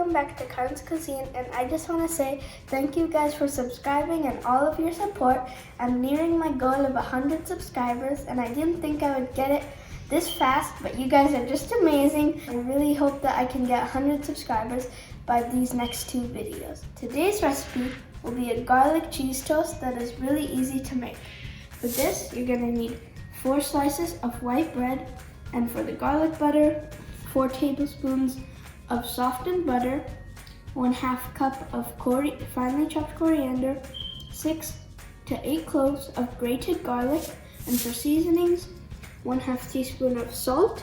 welcome back to Karan's Cuisine, and I just want to say thank you guys for subscribing and all of your support. I'm nearing my goal of 100 subscribers, and I didn't think I would get it this fast, but you guys are just amazing. I really hope that I can get 100 subscribers by these next 2 videos. Today's recipe will be a garlic cheese toast that is really easy to make. For this, you're going to need 4 slices of white bread, and for the garlic butter, 4 tablespoons of softened butter, 1/2 cup of finely chopped coriander, 6 to 8 cloves of grated garlic, and for seasonings, 1/2 teaspoon of salt,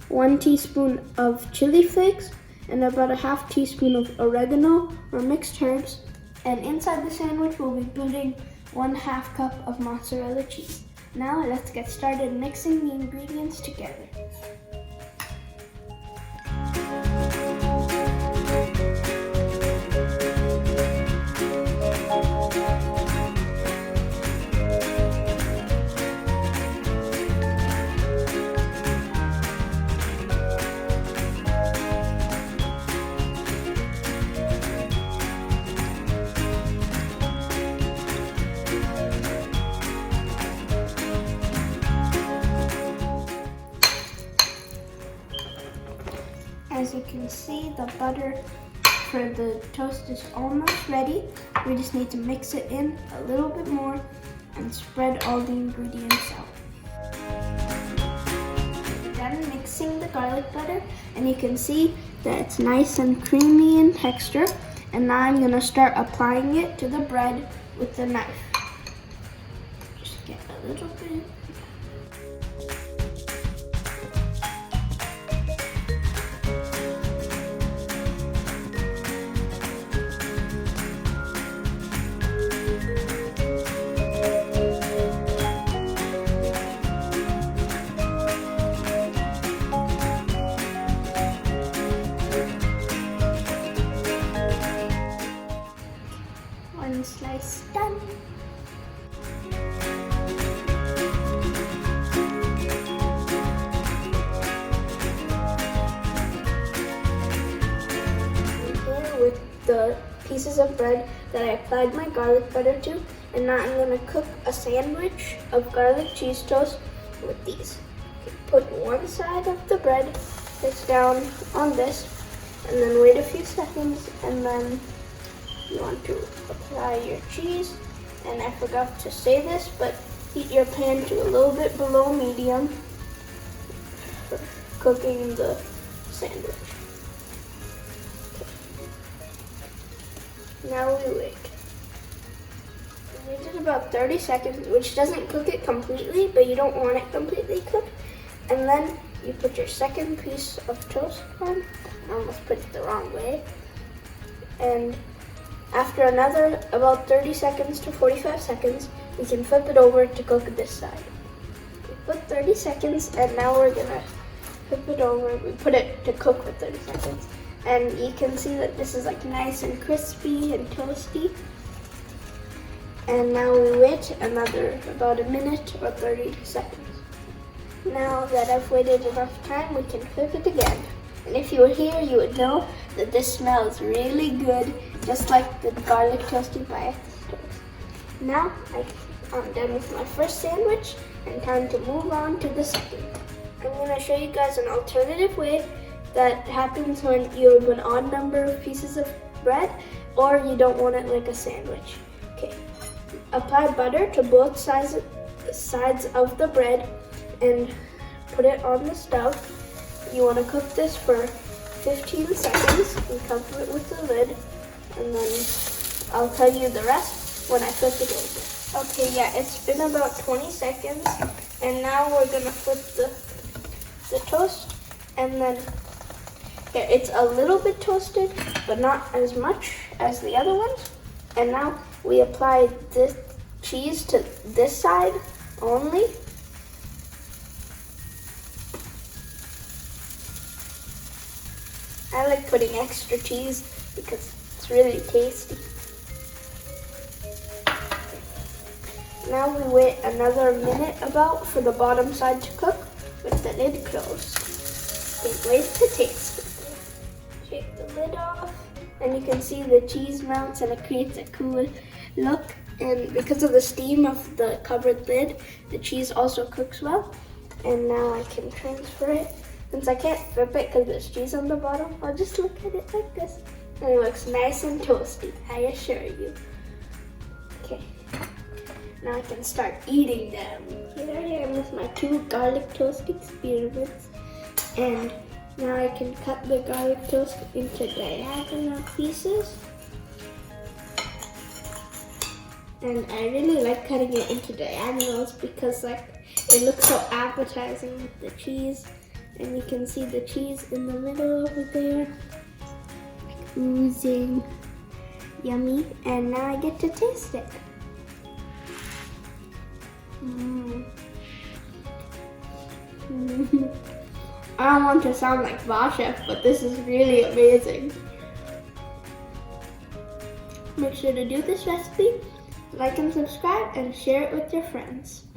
1 teaspoon of chili flakes, and about 1/2 teaspoon of oregano or mixed herbs. And inside the sandwich, we'll be putting 1/2 cup of mozzarella cheese. Now let's get started mixing the ingredients together. As you can see, the butter for the toast is almost ready. We just need to mix it in a little bit more and spread all the ingredients out. Done mixing the garlic butter, and you can see that it's nice and creamy in texture. And now I'm going to start applying it to the bread with the knife. Just get a little bit. One slice done. Here with the pieces of bread that I applied my garlic butter to, and now I'm going to cook a sandwich of garlic cheese toast with these. Okay, put one side of the bread that's down on this, and then wait a few seconds, and then you want to apply your cheese. And I forgot to say this, but heat your pan to a little bit below medium for cooking the sandwich. Okay. Now we wait. We waited about 30 seconds, which doesn't cook it completely, but you don't want it completely cooked. And then you put your second piece of toast on. I almost put it the wrong way. And after another about 30 seconds to 45 seconds, we can flip it over to cook this side. We put 30 seconds, and now we're gonna flip it over. We put it to cook for 30 seconds. And you can see that this is like nice and crispy and toasty. And now we wait another about a minute or 30 seconds. Now that I've waited enough time, we can flip it again. And if you were here, you would know that this smells really good, just like the garlic toast you buy at the stores. Now I'm done with my first sandwich, and time to move on to the second. I'm going to show you guys an alternative way that happens when you have an odd number of pieces of bread, or you don't want it like a sandwich. Okay, apply butter to both sides of the bread and put it on the stove. You want to cook this for 15 seconds and cover it with the lid, and then I'll tell you the rest when I flip it over. Okay, yeah, it's been about 20 seconds, and now we're going to flip the toast, and then yeah, it's a little bit toasted, but not as much as the other ones. And now we apply this cheese to this side only. I like putting extra cheese because it's really tasty. Now we wait another minute about for the bottom side to cook with the lid closed. Okay, wait to taste. Shake them. lid off, and you can see the cheese melts and it creates a cool look. And because of the steam of the covered lid, the cheese also cooks well. And now I can transfer it. Since I can't flip it because there's cheese on the bottom, I'll just look at it like this. And it looks nice and toasty, I assure you. Okay, now I can start eating them. Here I am with my 2 garlic toast experiments. And now I can cut the garlic toast into diagonal pieces. And I really like cutting it into diagonals because it looks so appetizing with the cheese. And you can see the cheese in the middle over there, oozing, yummy. And now I get to taste it. I don't want to sound like Boss Chef, but this is really amazing. Make sure to do this recipe, like and subscribe, and share it with your friends.